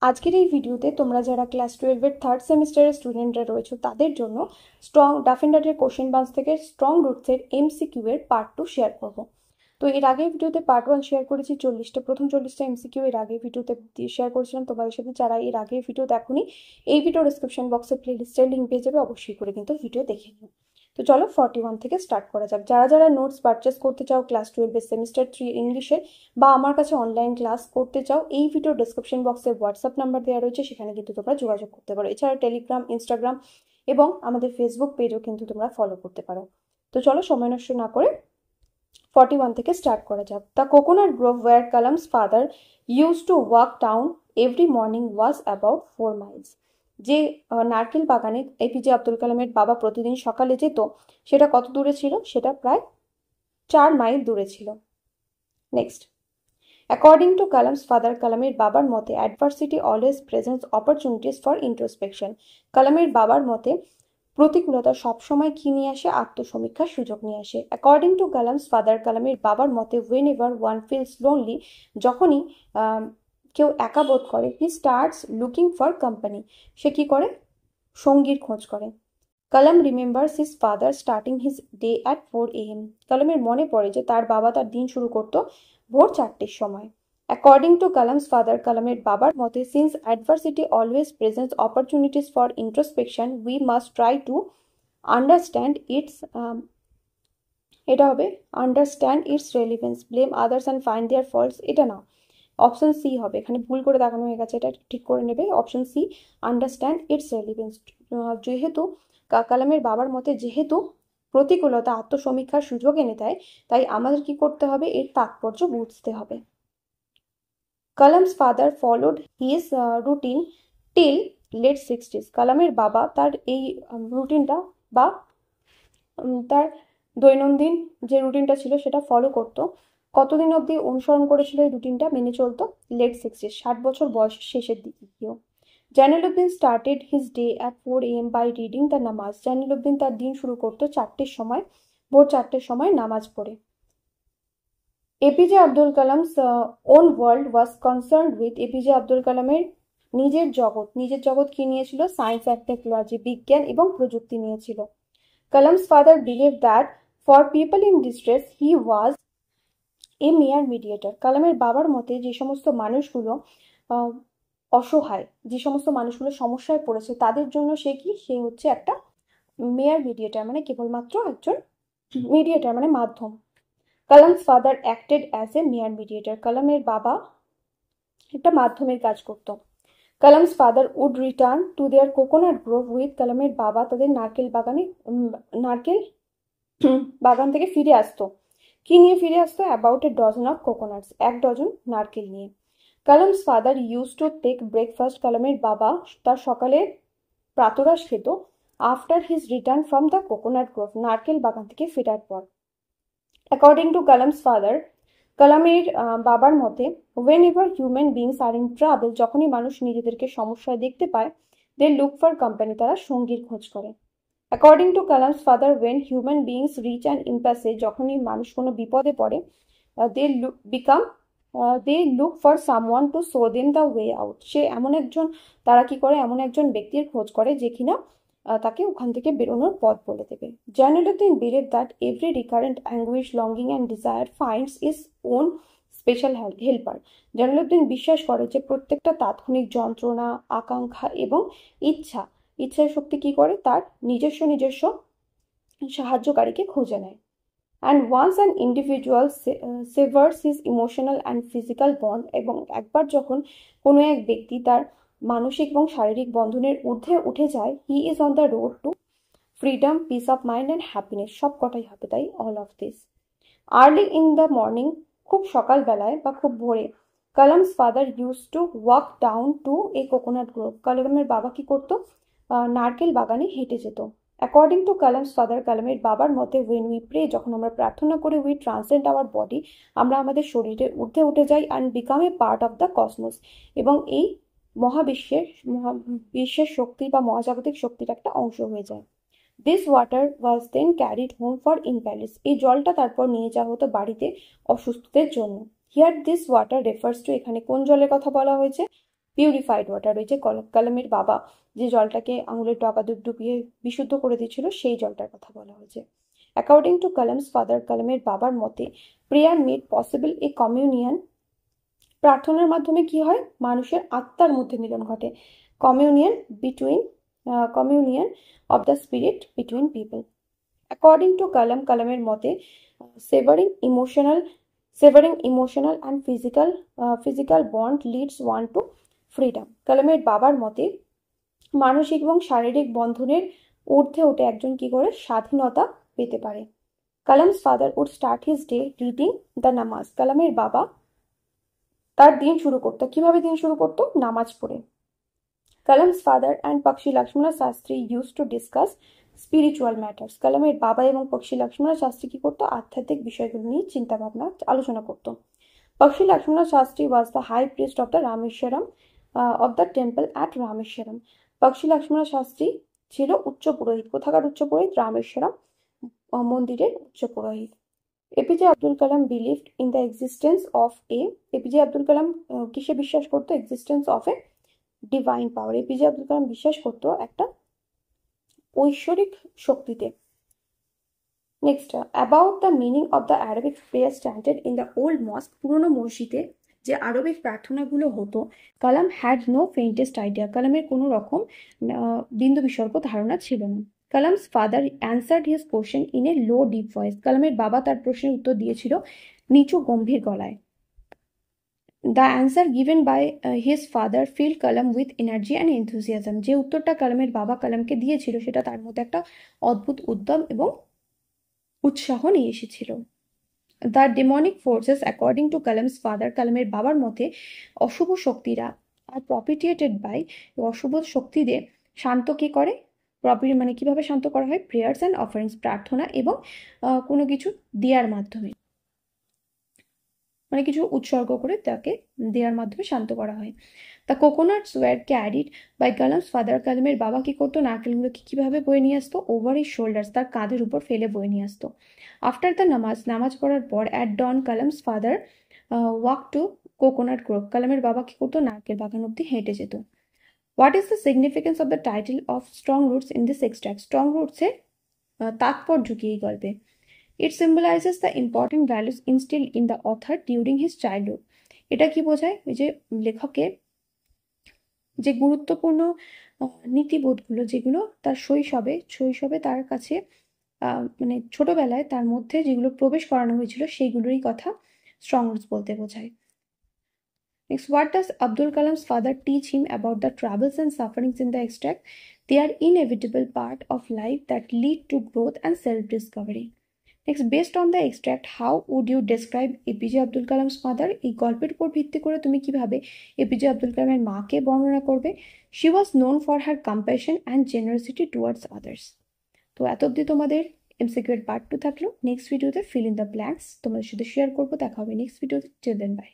আজকের এই ভিডিওতে তোমরা যারা ক্লাস 12 এর থার্ড সেমিস্টারের স্টুডেন্টরা রয়েছে তাদের জন্য স্ট্রং ডাফ এন্ড ডাটের কোশ্চেন বাংস থেকে স্ট্রং রুটসের এমসিকিউ এর পার্ট 2 শেয়ার করব। তো এর আগে ভিডিওতে পার্ট 1 শেয়ার করেছি 40টা, প্রথম 40টা এমসিকিউ এর আগে ভিডিওতে শেয়ার করেছিলাম তোমাদের সাথে। যারা এর আগে ভিডিও দেখোনি, এই ভিডিও ডেসক্রিপশন বক্সে প্লেলিস্টের লিংক পেয়ে যাবে, অবশ্যই করে কিন্তু ভিডিও দেখে নিও। তো চলো 41 থেকে স্টার্ট করা যাক। যারা যারা নোটস পারচেস করতে চাও ক্লাস 12 এর সেমিস্টার 3 ইংলিশের, বা আমার কাছে অনলাইন ক্লাস করতে চাও, এই ভিডিও ডেসক্রিপশন বক্সে হোয়াটসঅ্যাপ নাম্বার দেওয়া রয়েছে, সেখানে কিন্তু তোমরা যোগাযোগ করতে পারো। এছাড়া টেলিগ্রাম, ইনস্টাগ্রাম এবং আমাদের ফেসবুক পেজও কিন্তু তোমরা ফলো করতে পারো। তো চলো সময় নষ্ট না করে 41 থেকে স্টার্ট করা যাক। The coconut grove where Kalam's father use to walk down every morning was about 4 miles. যে নারকেল বাগানে এপিজে আব্দুল কালামের বাবা প্রতিদিন সকালে যেত, সেটা কত দূরে ছিল? সেটা প্রায় 4 মাইল দূরে ছিল। Next, according to Kalam's father, কালামের বাবার মতে adversity always presents opportunities for introspection. কালামের বাবার মতে প্রতিকূলতা সবসময় কি নিয়ে আসে? আত্মসমীক্ষার সুযোগ নিয়ে আসে। অ্যাকর্ডিং টু কালামস ফাদার, কালামের বাবার মতে whenever one feels lonely, যখনই কেউ একা বোধ করে, he starts looking for company, সে কি করে? সঙ্গীর খোঁজ করে। Kalam remembers his father starting his day at 4 AM। কালামের মনে পড়ে যে তার বাবা তার দিন শুরু করত ভোর 4টের সময়। অ্যাকর্ডিং টু কালামস ফাদার, কালামের বাবার মতে since adversity always presents opportunities for introspection, we must try to understand its, এটা হবে understand its relevance, blame others and find their faults, এটা না, অপশন সি হবে। এখানে ভুল করে দেখানো হয়ে গেছে, এটা ঠিক করে নেবে। Option C, understand its relevance. যেহেতু কালামের বাবার মতে যেহেতু প্রতিকূলতা আত্মসমীক্ষার সুযোগ এনে দেয়, তাই আমাদের কি করতে হবে? এর তাৎপর্য বুঝতে হবে। Kalam's father followed his routine till late 60s। কালামের বাবা তার এই রুটিনটা বা তার দৈনন্দিন যে রুটিনটা ছিল সেটা ফলো করতো। কতদিন অবধি অনুসরণ করেছিল এই রুটিনটা, মেনে চলতো? লেট 60s, 60 বছর বয়সের শেষের দিকে গিয়েও। Jainulabdeen started his day at 4 AM by reading the namaz. Jainulabdeen তার দিন শুরু করতো 4টের সময়, ভোর 4টের সময় নামাজ পড়ে। APJ Abdul Kalam's on world was concerned with, APJ Abdul কালামের নিজের জগৎ কি নিয়েছিল? সায়েন্স অ্যান্ড টেকনোলজি, বিজ্ঞান এবং প্রযুক্তি নিয়েছিল। Kalam's father believe that for people in distress he was a mere mediator. কালামের বাবার মতে যে সমস্ত মানুষগুলো অসহায়, যে সমস্ত মানুষগুলো সমস্যায় পড়েছে, তাদের জন্য সে কি? সে হচ্ছে একটা মেয়ার মিডিয়েটর, মানে কেবলমাত্র একজন মিডিয়েটর, মানে মাধ্যম। Kalam's father acted as a mere mediator. কালামের বাবা একটা মাধ্যমের কাজ করত। Kalam's father would return to their coconut grove with, কালামের বাবা তাদের নারকেল বাগান থেকে ফিরে আসতো। কি নিয়ে ফিরে আসতো? About a dozen of coconuts, 1 dozen নারকেল নিয়ে। Kalam's father use to take breakfast. কালামের বাবা তার সকালে প্রাতরাশ খেত after his return from the coconut grove, নারকেল বাগান থেকে ফেরার পর। অ্যাকর্ডিং টু কালামস ফাদার, কালামের বাবার মতে whenever human beings are in travel, যখনই মানুষ নিজেদেরকে সমস্যায় দেখতে পায়, দে লুক ফর কোম্পানি, তারা সঙ্গীর খোঁজ করে। According to Kalam's father, when human beings reach and impasse, যখনই মানুষ কোনো বিপদে পড়ে, they look for someone to show them the way out, তারা কি করে? এমন একজন ব্যক্তির খোঁজ করে যে কিনা তাকে ওখান থেকে বেরোনোর পথ বলে দেবে। Jainulabdeen believe that every recurrent anguish, longing and desire finds is own special helper. Jainulabdeen বিশ্বাস করে যে প্রত্যেকটা তাৎক্ষণিক যন্ত্রণা, আকাঙ্ক্ষা এবং ইচ্ছার শক্তি কি করে? তার নিজস্ব সাহায্যকারীকে খুঁজে নেয়। And once an individual severs his emotional and physical bond, এবং একবার যখন কোনো এক ব্যক্তি তার মানসিক এবং শারীরিক বন্ধনের ঊর্ধ্বে উঠে যায়, he is on the road two freedom, piece of mind and happiness, সব কটাই হবে তাই, all of this. Early in the morning, খুব সকালবেলায় বা খুব ভোরে, Kalam's father use to walk down to A coconut grove. কালামের বাবা কি করতো? নারকেল বাগানে হেঁটে যেত। অ্যাকর্ডিং টু কালামস ফাদার, কালামের বাবার মতে ওয়েন উই প্রে, যখন আমরা প্রার্থনা করি, উই ট্রান্সেন্ড আওয়ার বডি, আমরা আমাদের শরীরের ঊর্ধ্বে উঠে যাই, and become a part of the Cosmos, এবং এই বিশ্বের শক্তি বা মহাজাগতিক শক্তির একটা অংশ হয়ে যায়। This water was then carried home for invalids, এই জলটা তারপর নিয়ে যাওয়া হতো বাড়িতে অসুস্থদের জন্য। Here this water refers to, এখানে কোন জলের কথা বলা হয়েছে? পিউরিফাইড ওয়াটার, ওই যে কালামের বাবা যে জলটাকে আঙুলের ডগা ডুবিয়ে বিশুদ্ধ করে দিয়েছিল সেই জলটার কথা বলা হয়েছে। অ্যাকর্ডিং টু কালামস ফাদার, কালামের বাবার মতে prayer made possible a communion, প্রার্থনার মাধ্যমে কি হয়, মানুষের আত্মার মধ্যে মিলন ঘটে, communion between communion of the spirit between people. According to Kalam, কালামের মতে severing emotional and physical bond leads one to freedom. কালামের বাবার মতে মানসিক এবং শারীরিক বন্ধনের ঊর্ধ্বে উঠে একজন কি করে স্বাধীনতা পেতে পারে। Kalam's father would start his day reading the namaz, কালামের বাবা তার দিন শুরু করতো, কিভাবে দিন শুরু করতো, নামাজ পড়ে। Kalam's father and Pakshi Lakshmana Sastry use to discuss spiritual matters, কালামের বাবা এবং পক্ষী লক্ষ্মণ শাস্ত্রী কি করতো, আধ্যাত্মিক বিষয়গুলো নিয়ে চিন্তা ভাবনা আলোচনা করতো। Pakshi Lakshmana Sastry was the high priest of the Rameswaram of the temple at Rameswaram. Pakshi Lakshmana Shastri ছিল উচ্চ পুরোহিত, কোথাকার উচ্চ পুরোহিত, রামেশ্বরম মন্দিরের উচ্চ পুরোহিত। APJ Abdul Kalam believed in the existence of APJ Abdul Kalam কিসে বিশ্বাস করতো, existence of a divine power, APJ Abdul Kalam বিশ্বাস করতো একটা ঐশ্বরিক শক্তিতে। Next, about the meaning of the Arabic prayer standard in the old mosque, পুরনো মসজিদে যে আরবিক প্রার্থনাগুলো হতো, Kalam had no faintest idea, কালামের কোনো রকম বিন্দু বিসর্গ ধারণা ছিল না। Kalam's father answered his question in A low deep voice, কালামের বাবা তার প্রশ্নের উত্তর দিয়েছিল নিচু গম্ভীর গলায়। The answer given by his father fill Kalam with energy and enthusiasm, যে উত্তরটা কালামের বাবা কালামকে দিয়েছিল সেটা তার মধ্যে একটা অদ্ভুত উদ্যম এবং উৎসাহ নিয়ে এসেছিল। The demonic forces according to Kalam's father, কালামের বাবার মতে অশুভ শক্তিরা আর প্রপিটিয়েটেড বাই, অশুভ শক্তিদের শান্ত কি করে, মানে কিভাবে শান্ত করা হয়, প্রেয়ার্স অ্যান্ড অফারিংস, প্রার্থনা এবং কোনো কিছু দেওয়ার মাধ্যমে, মানে কিছু উৎসর্গ করে তাকে দেওয়ার মাধ্যমে শান্ত করা হয়। The coconuts were carried by Kalam's father, কালামের বাবা কি করতো, নারকেলগুলোকে কিভাবে বয়ে নিয়ে আসতো, ওভার হিজ শোল্ডার্স, তার কাঁধের উপর ফেলে বয়ে নিয়ে আসতো। আফটার দ্য নামাজ পড়ার পর at dawn Kalam's father walk to coconut grove, কালামের বাবা কি করতো, নারকেল বাগান অব্দি হেঁটে যেত। What is the significance of the title of strong roots in this extract, strong রুটসের তাৎপর্য কি এই গল্পে। It symbolizes the important values instilled in the author during his childhood. এটা কি বোঝায়, ওই যে লেখকের যে গুরুত্বপূর্ণ নীতিবোধগুলো যেগুলো তার শৈশবে তার কাছে মানে ছোটবেলায় তার মধ্যে যেগুলো প্রবেশ করানো হয়েছিল সেইগুলোরই কথা স্ট্রং রুটস বলতে বোঝায়। Next, what does Abdul Kalam's father teach him about the troubles and sufferings in the extract? They are inevitable part of life that lead to growth and self-discovery. Next, based on the extract, how would you describe APJ Abdul Kalam's mother? এই গল্পের উপর ভিত্তি করে তুমি কিভাবে APJ Abdul কালামের মাকে বর্ণনা করবে? She was known for her compassion and generosity towards others. তো এত অবধি তোমাদের এমসিকিউ এর পার্ট 2 থাকলো। নেক্সট ভিডিওতে ফিল ইন দ্য ব্ল্যাঙ্কস তোমাদের সাথে শেয়ার করবো। দেখা হবে নেক্সট ভিডিওতে। Till then by.